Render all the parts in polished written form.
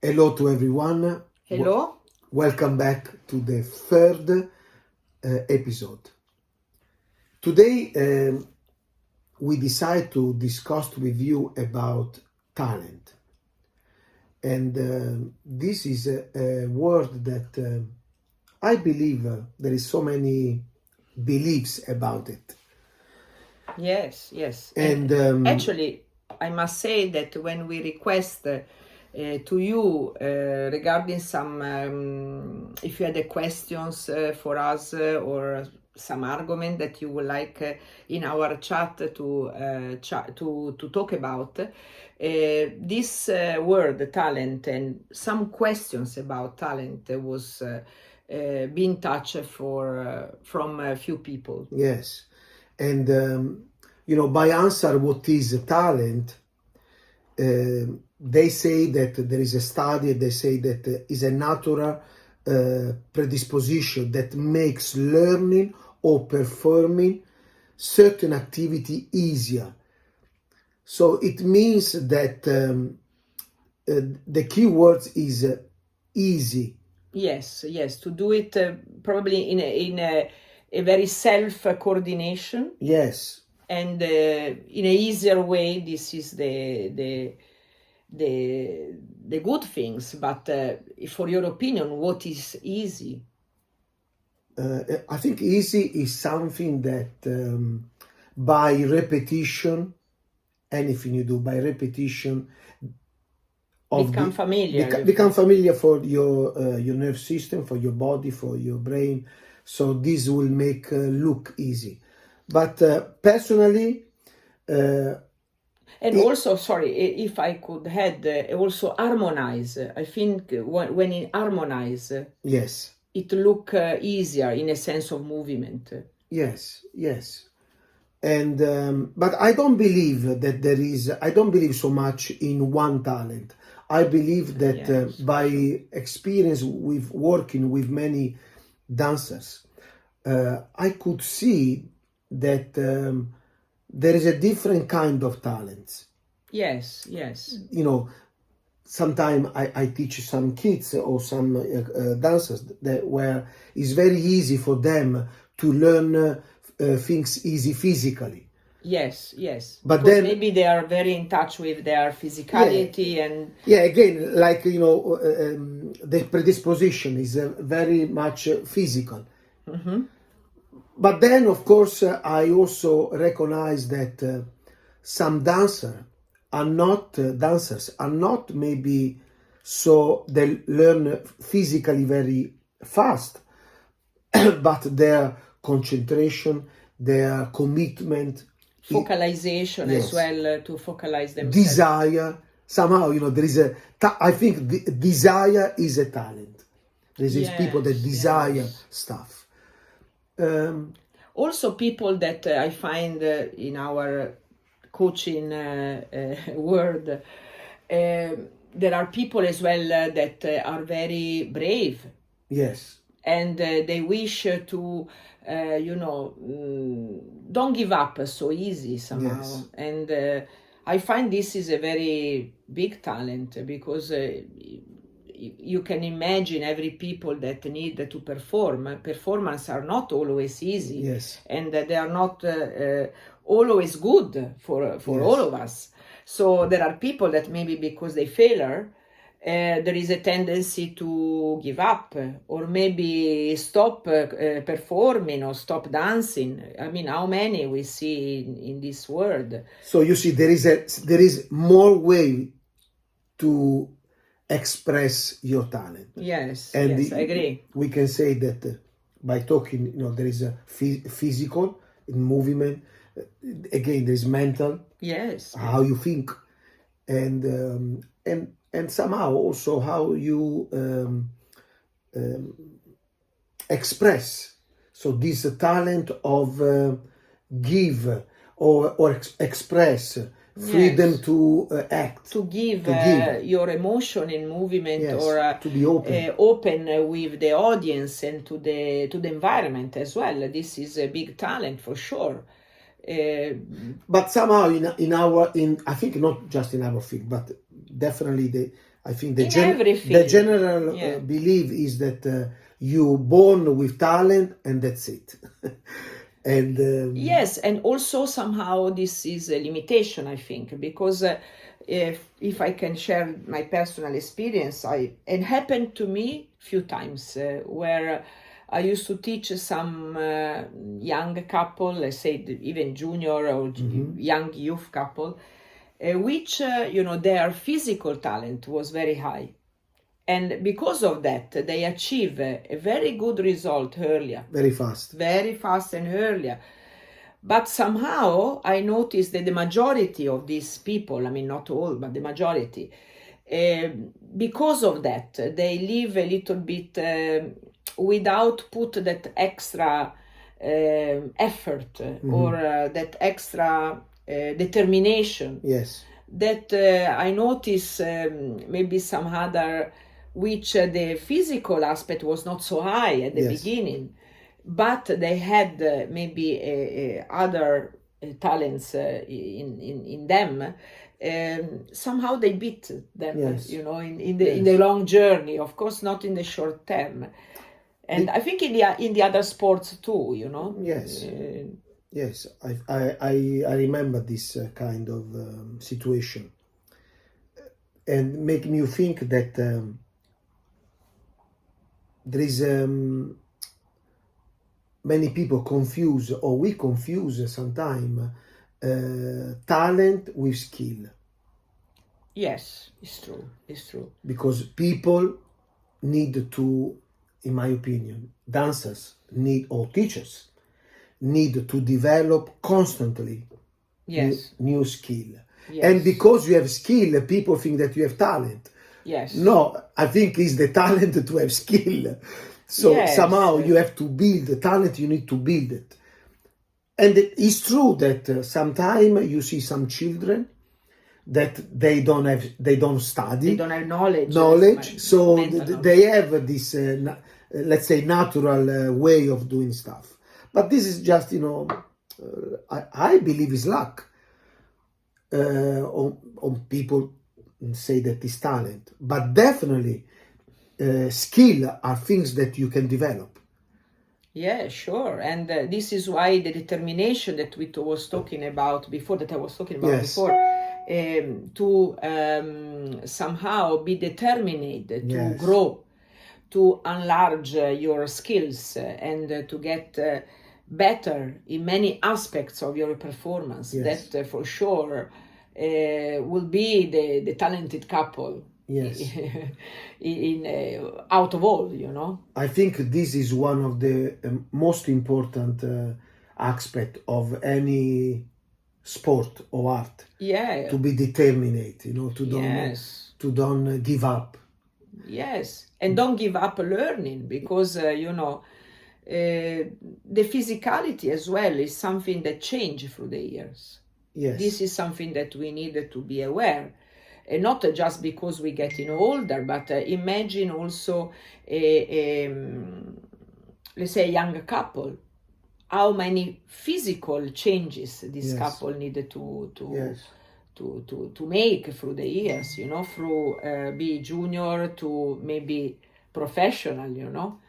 Hello to everyone. Hello. Welcome back to the third episode. Today we decide to discuss with you about talent. And this is a word that I believe there is so many beliefs about it. Yes. And Actually, I must say that when we request to you regarding some, if you had questions for us or some argument that you would like in our chat to talk about, this word talent and some questions about talent was being touched from a few people. yes, and by answer what is talent, they say that there is a study, they say that is a natural predisposition that makes learning or performing certain activity easier. So it means that the key word is easy. Yes, to do it probably in a very self-coordination. Yes. And in a easier way. This is the good things. But for your opinion, what is easy? I think easy is something that by repetition, anything you do by repetition, become familiar. Become familiar for your nerve system, for your body, for your brain. So this will make look easy. But personally, and also, sorry, if I could add, also harmonize. I think when it harmonize, yes, it look easier in a sense of movement. Yes. And but I don't believe that there is. I don't believe so much in one talent. I believe that by experience with working with many dancers, I could see that there is a different kind of talents. Yes. Sometimes I teach some kids or some dancers where it's very easy for them to learn things easy physically. Yes. But because then maybe they are very in touch with their physicality and again, like the predisposition is very much physical. Mm-hmm. But then, of course, I also recognize that some dancers are not maybe so they learn physically very fast, but their concentration, their commitment, focalization as well, to focalize themselves, desire, somehow there is I think desire is a talent. There is people that desire stuff. Also people that I find in our coaching world, there are people as well that are very brave. Yes. And they wish to don't give up so easy somehow. Yes. And I find this is a very big talent, because you can imagine every people that need to performance are not always easy. Yes. And they are not always good for all of us. So there are people that maybe because they failure, there is a tendency to give up, or maybe stop performing or stop dancing. I mean, how many we see in this world? So you see, there is more way to express your talent. Yes, and I agree. We can say that by talking, there is a physical in movement. Again, there is mental. Yes. How you think, and somehow also how you express. So this talent of give or express, freedom to act, to give your emotion in movement, or to be open with the audience and to the environment as well. This is a big talent for sure. But somehow in I think not just in our field, but definitely I think In every the field. general Yeah. belief is that you born with talent and that's it. And Yes, and also somehow this is a limitation, I think, because if I can share my personal experience, it happened to me few times where I used to teach some young couple, let's say even junior or young youth couple, which their physical talent was very high. And because of that, they achieve a very good result earlier. very fast. Very fast and earlier. But somehow I noticed that the majority of these people, I mean, not all, but the majority, because of that, they live a little bit without put that extra effort or that extra determination. Yes. That I notice maybe some other, which the physical aspect was not so high at the Yes. beginning, but they had maybe other talents in them. Somehow they beat them, Yes. in the long journey. Of course, not in the short term. And I think in the other sports too, Yes. Yes, I remember this kind of situation, and making you think that there is many people confuse, or we confuse sometimes, talent with skill. Yes, it's true. It's true. Because people need to, in my opinion, dancers need, or teachers need to develop constantly Yes. new skill. Yes. And because you have skill, people think that you have talent. Yes. No, I think it's the talent to have skill. So Yes. somehow you have to build the talent, you need to build it. And it's true that sometimes you see some children that they don't study. They don't have knowledge. So Mental they have this, let's say, natural way of doing stuff. But this is just, I believe is luck. On people say that is talent, but definitely skill are things that you can develop. Yeah, sure. And this is why the determination that we was talking about before, that I was talking about Yes. before, to somehow be determined to Yes. grow, to enlarge your skills and to get better in many aspects of your performance. Yes. That for sure will be the talented couple. Yes. Out of all, I think this is one of the most important aspect of any sport or art. Yeah. To be determined, Yes. to don't give up. Yes, and don't give up learning, because the physicality as well is something that changed through the years. Yes. This is something that we need to be aware. And not just because we're getting older, but imagine also, let's say, a young couple, how many physical changes this Yes. couple needed to Yes. to make through the years, through be junior to maybe professional,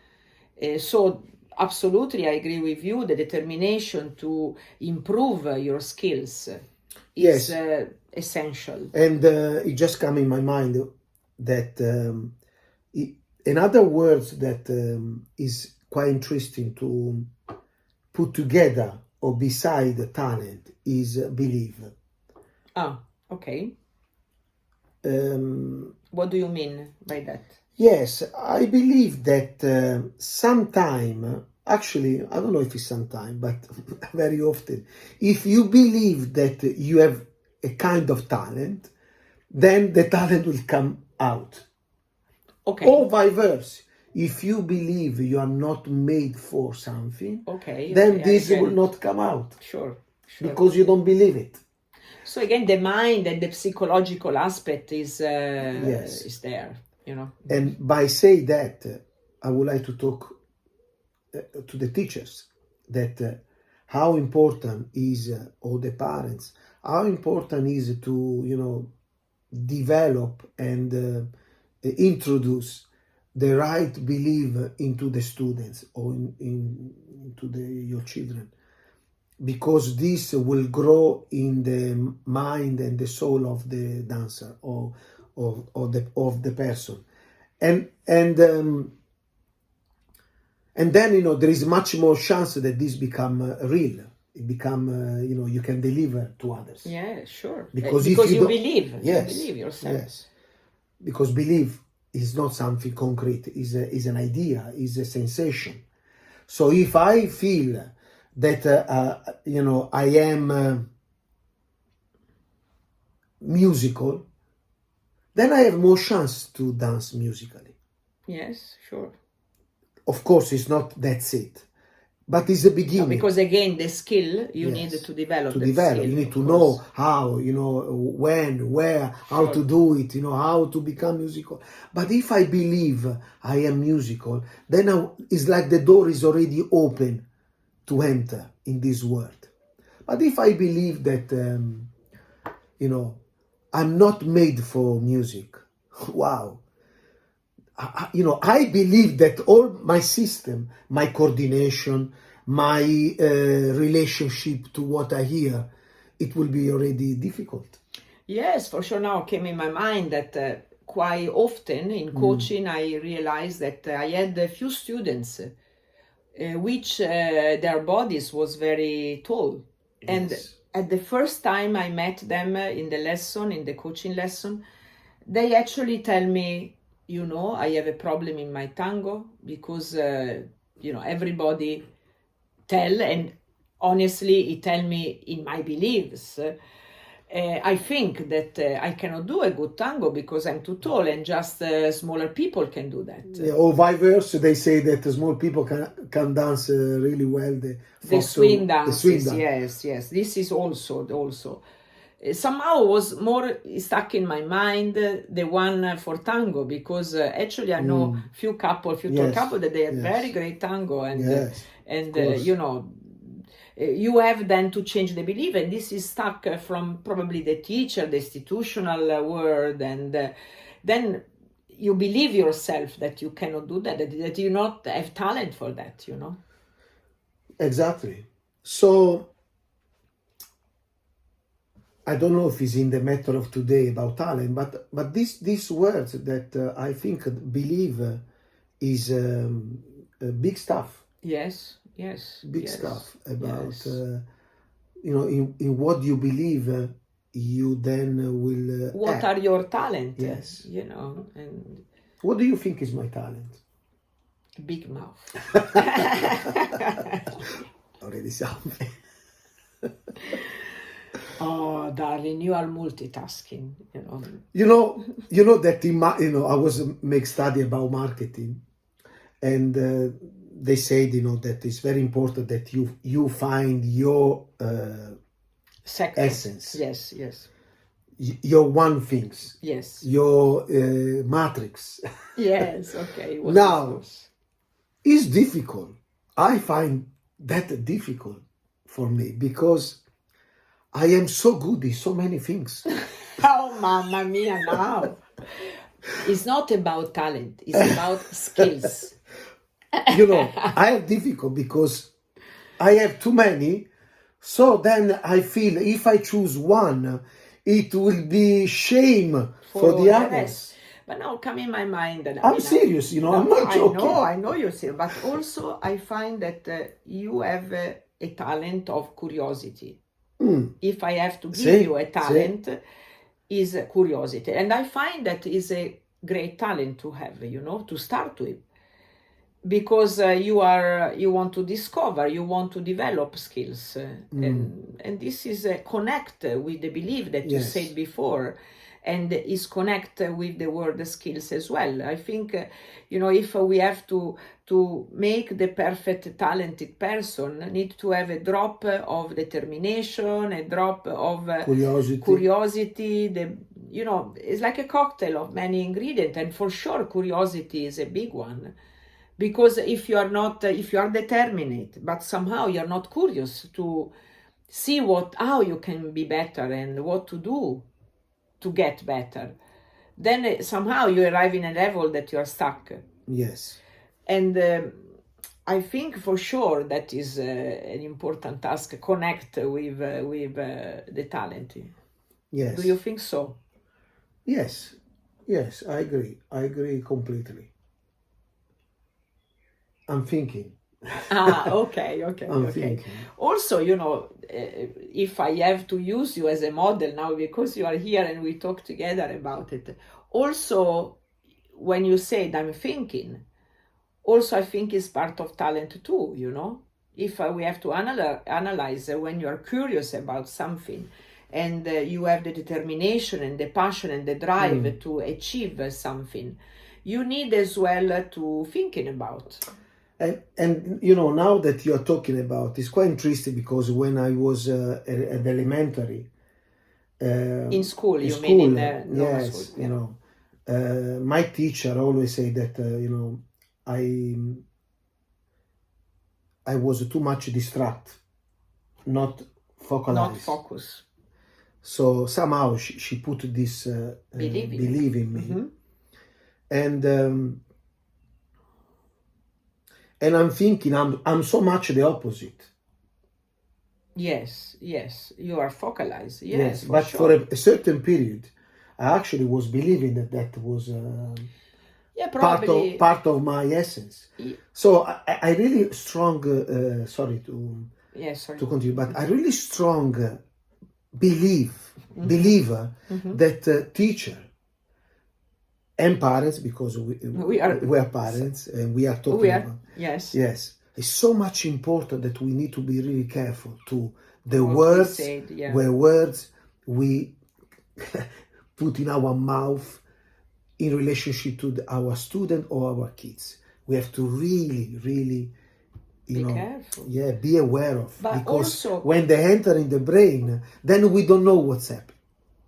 so absolutely I agree with you. The determination to improve your skills is Yes. Essential. And it just came in my mind that another word that is quite interesting to put together or beside talent is belief. Ah, okay. What do you mean by that? Yes, I believe that sometime, actually, I don't know if it's sometime, but very often, if you believe that you have a kind of talent, then the talent will come out. Okay. Or vice versa. If you believe you are not made for something, okay, then this will not come out. Sure. Because you don't believe it. So again, the mind and the psychological aspect is Yes. is there, And by saying that, I would like to talk to the teachers that how important is, or the parents, how important is to, develop and introduce the right belief into the students or into your children, because this will grow in the mind and the soul of the dancer or of the person, and then there is much more chance that this become real. It become you can deliver to others. Yeah, sure. Because because if you believe, yes, you believe yourself. Yes, because belief is not something concrete. Is an idea. Is a sensation. So if I feel that I am musical, then I have more chance to dance musically. Yes, sure. Of course, it's not that's it, but it's a beginning. No, because again, the skill you need to develop. You need to know how, when, where, how to do it, how to become musical. But if I believe I am musical, then it's like the door is already open to enter in this world. But if I believe that, I'm not made for music, wow. I believe that all my system, my coordination, my relationship to what I hear, it will be already difficult. Yes, for sure. Now came in my mind that quite often in coaching I realized that I had a few students which their bodies was very tall. Yes. And at the first time I met them in the coaching lesson, they actually tell me, I have a problem in my tango because, everybody tell, and honestly, he tell me in my beliefs. I think that I cannot do a good tango because I'm too tall and just smaller people can do that. Yeah, or vice versa, they say that small people can dance really well. The swing dances, yes. This is also. Somehow was more stuck in my mind the one for tango because actually I know few tall couple that they have very great tango and you have then to change the belief, and this is stuck from probably the teacher, the institutional world, and then you believe yourself that you cannot do that you not have talent for that, Exactly. So I don't know if it's in the matter of today about talent, but these words that I think believe is big stuff. Yes. Big stuff about in what you believe. You then will. What are your talent? Yes. And what do you think is my talent? Big mouth. Already something. Oh, darling, you are multitasking. You know that I was make study about marketing, and they said that it's very important that you find your essence. Yes. Your one things. Yes. Your matrix. Yes. Okay. Now, it's difficult. I find that difficult for me because I am so good in so many things. Oh, mamma mia, now. It's not about talent. It's about skills. I have difficult because I have too many. So then I feel if I choose one, it will be shame for the others. But now come in my mind. I'm serious, I'm not joking. I know you're serious. But also I find that you have a talent of curiosity. If I have to give you a talent, is curiosity. And I find that is a great talent to have, to start with. Because you want to discover, you want to develop skills. And this is connect with the belief that you said before, and is connect with the word skills as well. I think, if we have to make the perfect talented person, need to have a drop of determination, a drop of curiosity. It's like a cocktail of many ingredients, and for sure curiosity is a big one. Because if you are determined, but somehow you're not curious to see how you can be better and what to do to get better, then somehow you arrive in a level that you are stuck. Yes. And I think for sure that is an important task, connect with the talent. Yes. Do you think so? Yes. Yes, I agree completely. I'm thinking. Okay. I'm thinking. Also, if I have to use you as a model now because you are here and we talk together about it, also when you said I'm thinking, also I think it's part of talent too, if we have to analyze when you are curious about something and you have the determination and the passion and the drive to achieve something, you need as well to thinking about. And now that you're talking about, it's quite interesting because when I was at elementary, in school, yes, school, my teacher always say that I was too much distracted, not focalized. Not focus. So somehow she put this belief in me, and I'm thinking I'm so much the opposite. Yes, you are focalized. Yes, for but sure. for a certain period, I actually was believing that was probably part of my essence. So I really strong. Sorry to continue, but I really strong believer that teacher and parents, because we are parents and we are talking about yes, it's so much important that we need to be really careful to the what words we said, where words we put in our mouth in relationship to our student or our kids. We have to really be careful. Be aware of, but because also, when they enter in the brain, then we don't know what's happening.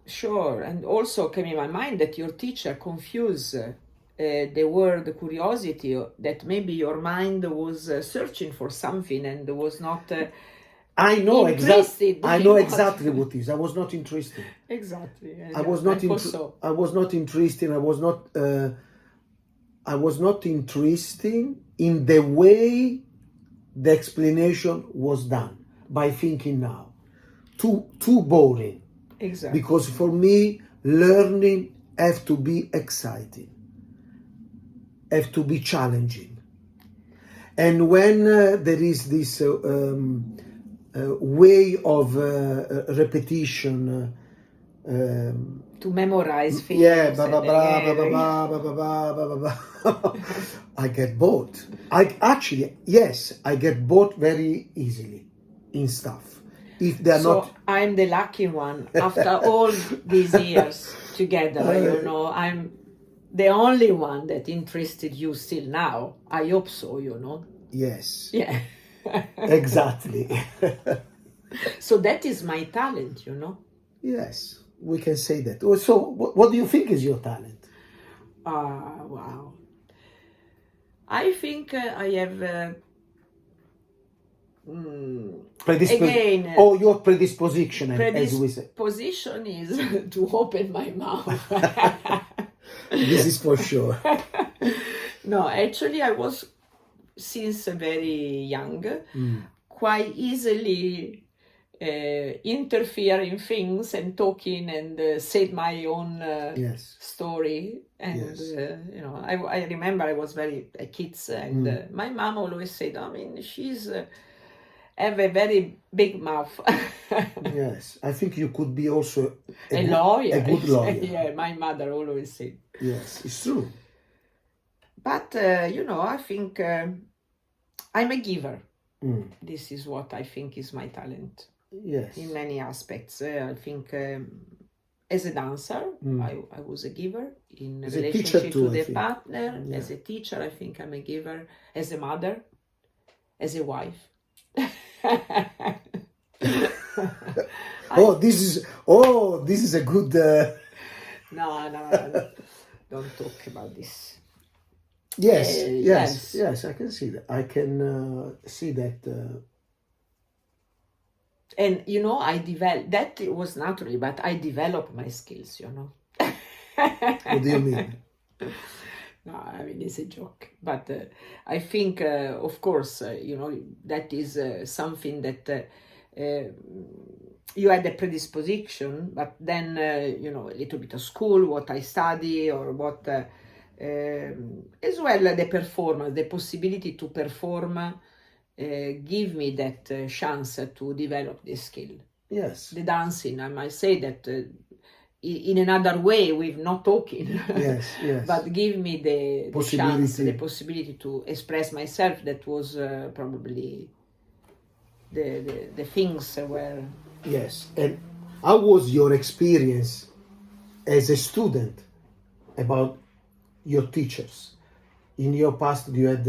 Sure, and also came in my mind that your teacher confused the word curiosity, that maybe your mind was searching for something and was not I know interested. I know exactly what is. I was not interested. Exactly. I was not I was not interested. I was not interested in the way the explanation was done by thinking now. Too boring. Exactly. Because for me, learning has to be exciting, have to be challenging. And when there is this way of repetition, to memorize things. Yeah, I get bored. I get bored very easily in stuff. If they're not, I'm the lucky one. After all these years together, I'm the only one that interested you still now. I hope so, Yes. Yeah. Exactly. So that is my talent, Yes, we can say that. So what do you think is your talent? Wow. I think I have... again, your predisposition, as we say. Predisposition is to open my mouth. This is for sure. No, actually, I was, since very young, quite easily interfere in things and talking and said my own story. And, I remember I was a kid, and my mom always said, she's... have a very big mouth. Yes, I think you could be also a lawyer. A good lawyer. Yeah, my mother always said. Yes, it's true. But, I think I'm a giver. This is what I think is my talent. Yes. In many aspects. I think as a dancer, I was a giver. In as relationship too, to the partner. Yeah. As a teacher, I think I'm a giver. As a mother. As a wife. This is a good No, don't talk about this. Yes, I can see that. I can see that. And I developed, that was naturally, but I developed my skills, What do you mean? No, I mean, it's a joke. But I think, of course, that is something that you had a predisposition, but then, a little bit of school, what I study, or what, as well, the performance, the possibility to perform, give me that chance to develop the skill. Yes. The dancing, I might say that in another way, with not talking, yes, yes. but give me the chance, the possibility to express myself. That was probably the things were. Yes. And how was your experience as a student about your teachers? In your past, you had,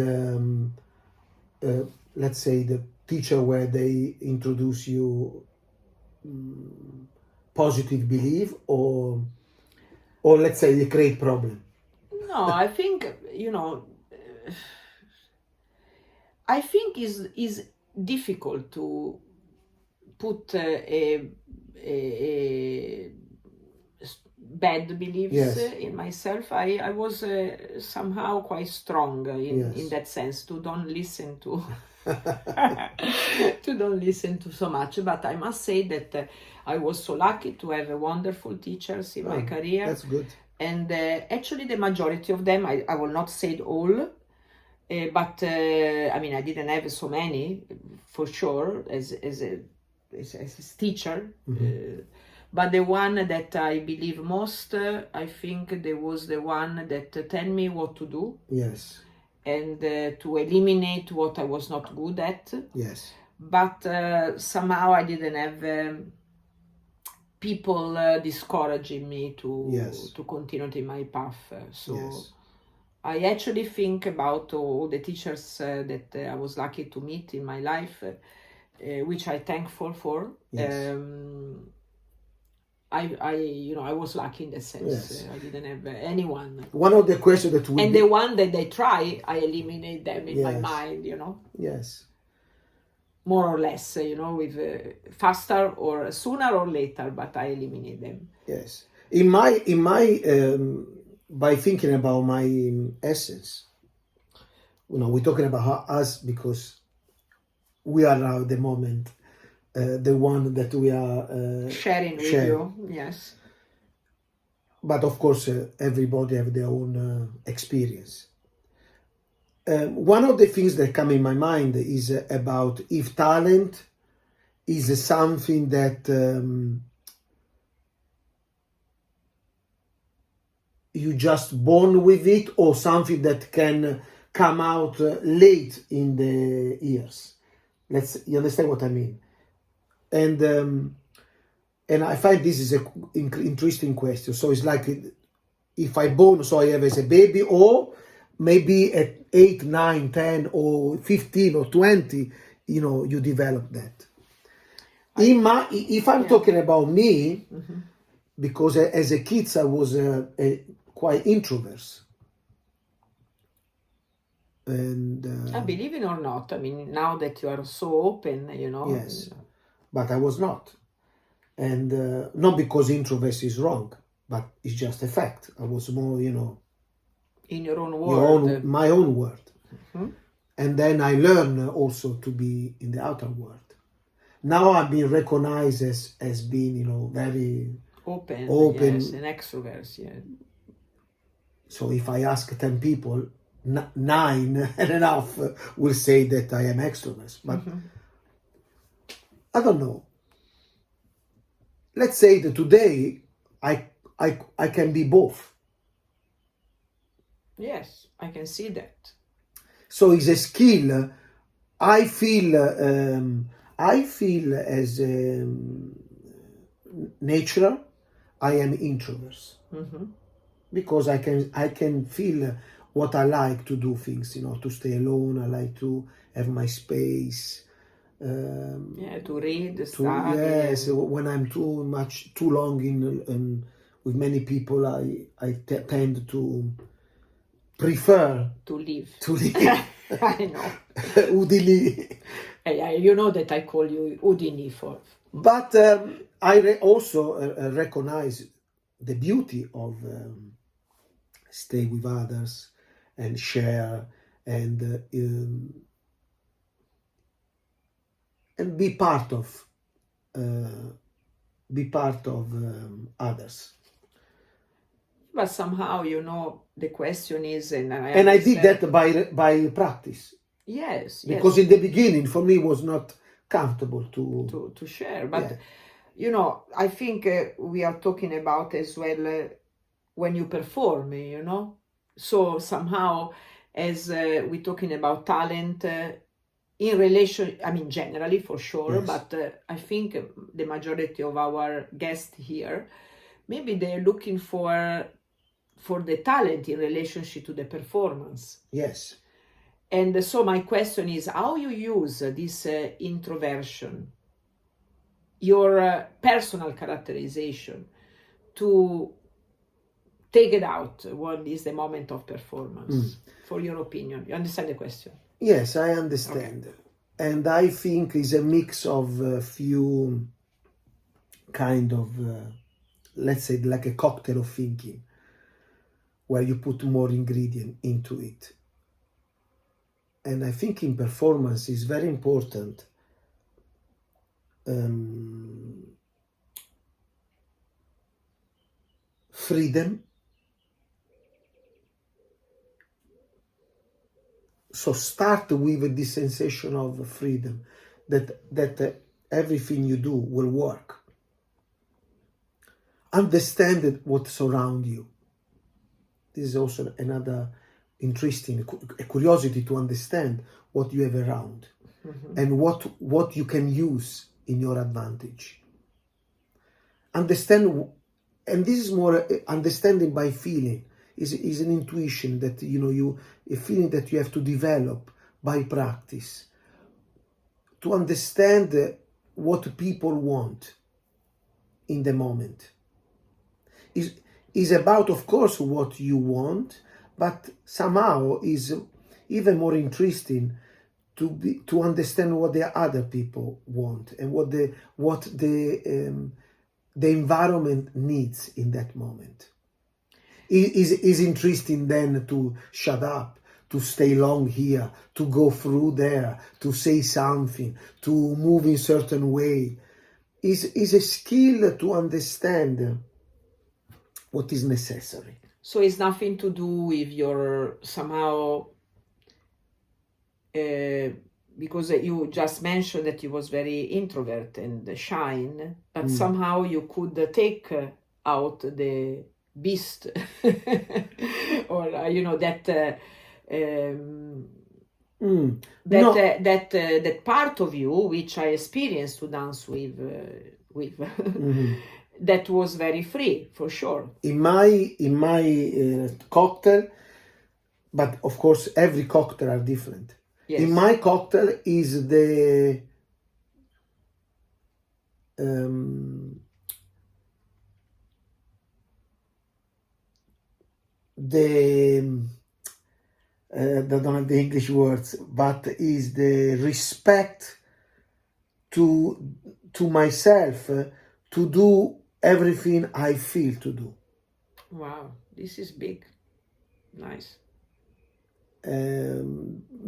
let's say, the teacher where they introduce you positive belief, or let's say a great problem? No, I think I think is difficult to put a bad beliefs Yes. In myself. I was somehow quite strong Yes. in that sense, to don't listen to to don't listen to so much. But I must say that I was so lucky to have wonderful teachers in my career. That's good. And actually the majority of them, I will not say it all, but I mean, I didn't have so many, for sure, as a teacher. But the one that I believe most, I think there was the one that tell me what to do. Yes. And to eliminate what I was not good at. Yes. But somehow I didn't have people discouraging me to continue in my path. So yes. I actually think about all the teachers that I was lucky to meet in my life, which I'm thankful for. Yes. I was lucky in that sense. Yes. I didn't have anyone. One of the questions that we the one that they try, I eliminate them in my Yes. mind. Yes. More or less, with faster or sooner or later, but I eliminate them. Yes. In my by thinking about my essence, we're talking about us because we are now at the moment the one that we are sharing with you. Yes. But of course, everybody have their own experience. One of the things that come in my mind is about if talent is something that you just born with it, or something that can come out late in the years. You understand what I mean? And I find this is an interesting question. So it's like, if I born, so I have as a baby, or maybe at 8, 9, 10, or 15 or 20, you develop that. If I'm talking about me, because as a kid I was quite introvert. And I believe it or not, I mean, now that you are so open, Yes, but I was not. And not because introversion is wrong, but it's just a fact. I was more, in your own world. My own world. And then I learned also to be in the outer world. Now I've been recognized as being, very open, yes, and extrovert. Yeah. So if I ask 10 people, 9 and a half will say that I am extrovert. But I don't know. Let's say that today I can be both. Yes, I can see that. So it's a skill. I feel as natural. I am introvert because I can feel what I like to do things. To stay alone. I like to have my space. To read, study. Yes, when I'm too long in with many people, I tend to prefer to live. I know. Udini. You know that I call you Udini for. But I also recognize the beauty of stay with others and share and be part of others. But somehow, the question is, and I did that by practice. Yes, because in the beginning for me it was not comfortable to share. But I think we are talking about as well when you perform, so somehow as we're talking about talent in relation, I mean generally for sure, yes. but I think the majority of our guests here, maybe they're looking for the talent in relationship to the performance. Yes. And so my question is how you use this introversion, your personal characterization, to take it out when is the moment of performance, for your opinion. You understand the question? Yes, I understand. Okay. And I think it's a mix of a few kind of, let's say, like a cocktail of thinking, where you put more ingredient into it. And I think in performance is very important freedom. So start with this sensation of freedom, that everything you do will work. Understand what surrounds you. This is also another interesting curiosity to understand what you have around and what you can use in your advantage. Understand, and this is more understanding by feeling. Is an intuition that a feeling that you have to develop by practice to understand what people want in the moment. Is about, of course, what you want, but somehow is even more interesting to understand what the other people want and what the environment needs in that moment. Is interesting then to shut up, to stay long here, to go through there, to say something, to move in certain way. Is a skill to understand what is necessary. So it's nothing to do with your somehow, because you just mentioned that you was very introvert and shy, but somehow you could take out the beast or that that part of you which I experienced to dance with that was very free, for sure. In my cocktail, but of course every cocktail are different. Yes. In my cocktail is the I don't have the English words, but is the respect to myself to do everything I feel to do. Wow, this is big. Nice.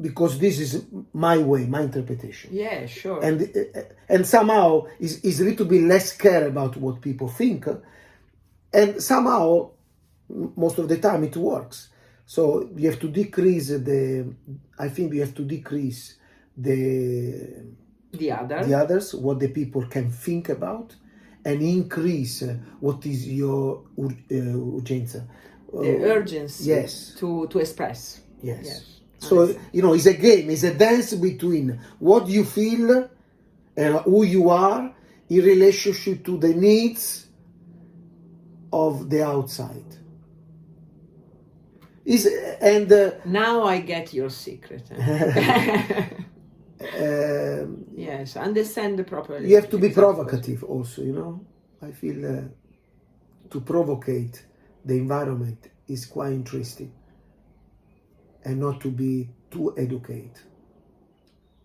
Because this is my way, my interpretation. Yeah, sure. And somehow is a little bit less care about what people think, and somehow most of the time it works. So you have to decrease I think you have to decrease the others, what the people can think about, and increase what is your urgenza. The urgency. Yes. To express. Yes. So, it's a game, it's a dance between what you feel and who you are in relationship to the needs of the outside. Now I get your secret. Yes, understand properly. You have to be provocative also, I feel to provocate the environment is quite interesting, and not to be too educated.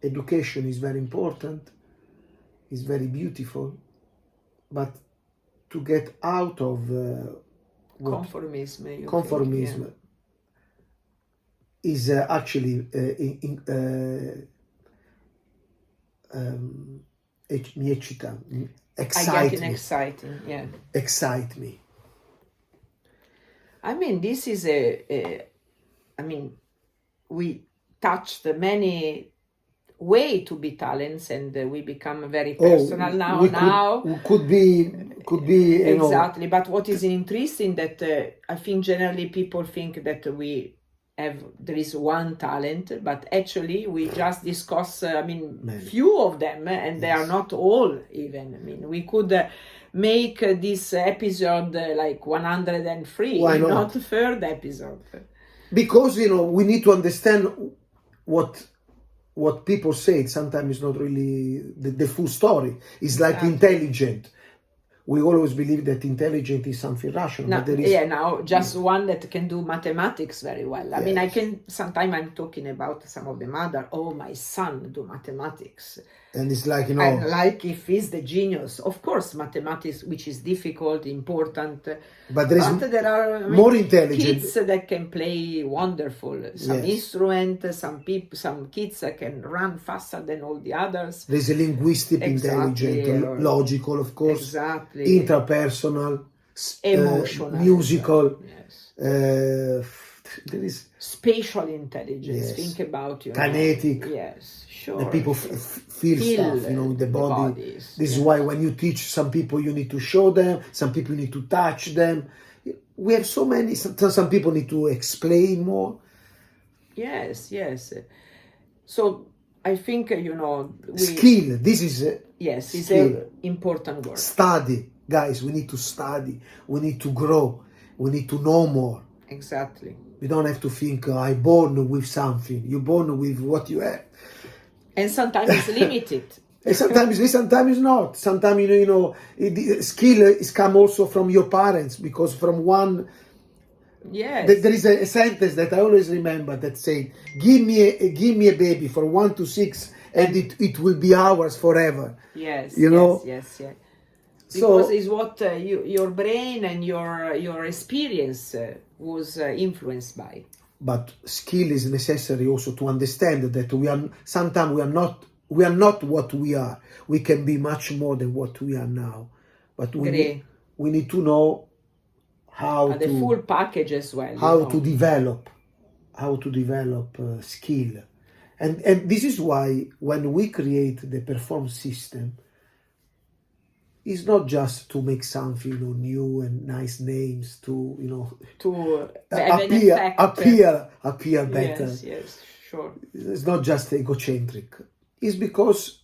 Education is very important, is very beautiful, but to get out of Conformism. Conformism is actually mi eccita, Exciting, yeah. Excite me. I mean, this is I mean, we touched many way to be talents, and we become very personal now. Could be Exactly. But what is interesting that I think generally people think that there is one talent, but actually we just discuss few of them, and they are not all even. I mean, we could make this episode like 103. Why not the third episode, because we need to understand what people say. Sometimes it's not really the full story. It's like intelligent. We always believe that intelligent is something rational. Now, but there is, now just one that can do mathematics very well. I mean, sometimes I'm talking about some of the mother, oh, my son do mathematics. And it's like, And like if he's the genius, of course, mathematics, which is difficult, important. But there are more intelligent kids that can play wonderful. Some instrument, some kids that can run faster than all the others. There's a linguistic intelligent, logical, of course. Exactly. Interpersonal, emotional, musical. Yes. There is spatial intelligence. Think about kinetic. Yes, sure. The people feel stuff, with the body. Bodies, this is why when you teach some people, you need to show them. Some people need to touch them. We have so many. Some people need to explain more. Yes. So I think skill. This is it's an important word. Study, guys. We need to study. We need to grow. We need to know more. Exactly. We don't have to think, I'm born with something. You're born with what you have. And sometimes it's limited. And sometimes not. Sometimes, skill is come also from your parents, because from one... Yes. There is a sentence that I always remember that say, give me a baby for 1 to 6 and it will be ours forever. Yes. Yes. So, Because it's what your brain and your experience was influenced by. But skill is necessary also to understand that sometimes we are not what we are. We can be much more than what we are now. But we need to know how the full package as well. How to develop skill. And this is why when we create the Perform system, it's not just to make something new and nice names to appear better. Yes, sure. It's not just egocentric. It's because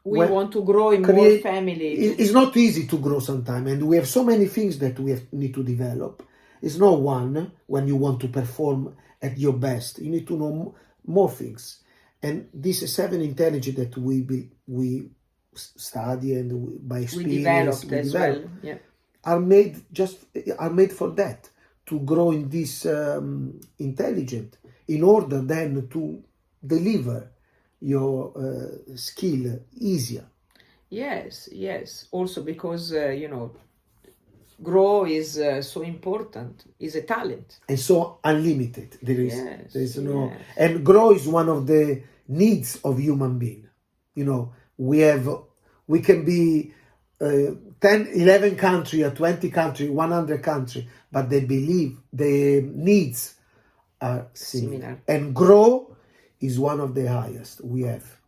we want to grow in more families. It's not easy to grow sometimes, and we have so many things that we need to develop. It's not one when you want to perform at your best. You need to know more things, and this 7 intelligence that we study and by experience we develop are made for that, to grow in this intelligence, in order then to deliver your skill easier. Yes. Also because grow is so important. Is a talent, and so unlimited. And grow is one of the needs of human being. We can be 10, 11 country, or 20 country, 100 country, but they believe the needs are similar. And grow is one of the highest we have.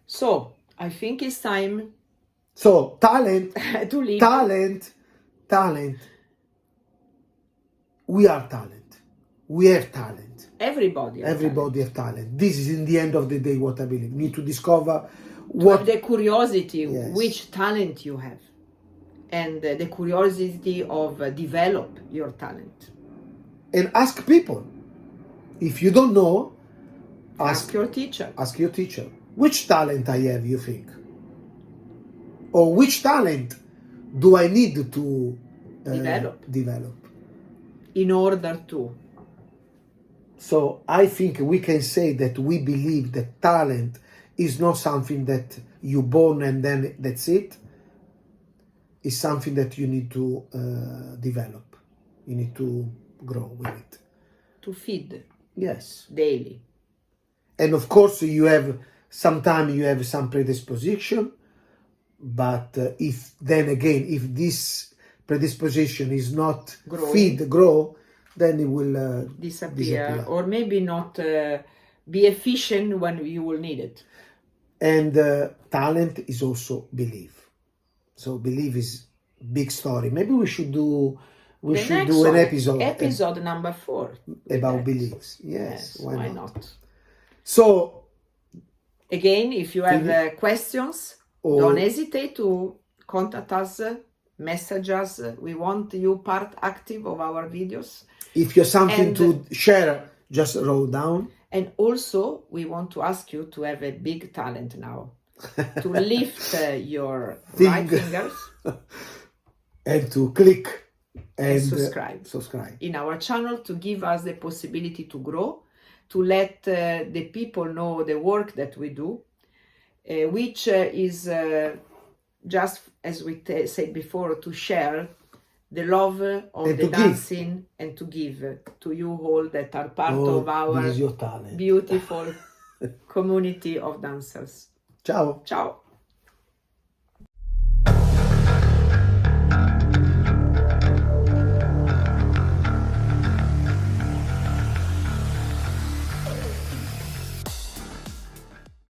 So I think it's time. So talent, to leave. Talent. We are talent. We have talent. Everybody have talent. This is in the end of the day what I believe. You need to discover the curiosity, which talent you have, and the curiosity of develop your talent. And ask people. If you don't know, ask your teacher. Ask your teacher. Which talent I have, you think? Or which talent do I need to develop? In order to. So I think we can say that we believe that talent is not something that you born and then that's it. is something that you need to develop. You need to grow with it. To feed Yes. daily. And of course, sometimes you have some predisposition, but if this predisposition is not grow, then it will disappear, or maybe not be efficient when you will need it. And talent is also belief. So belief is big story. Maybe we should do an episode number 4 about beliefs. Yes, why not? So again, if you have questions, don't hesitate to contact us, message us. We want you part active of our videos. If you have something to share, just write down. And also, we want to ask you to have a big talent now, to lift your right fingers and to click and subscribe in our channel, to give us the possibility to grow, to let the people know the work that we do, which is just, as we said before, to share the love of the dancing and to give to you all that are part of our beautiful community of dancers. Ciao. Ciao.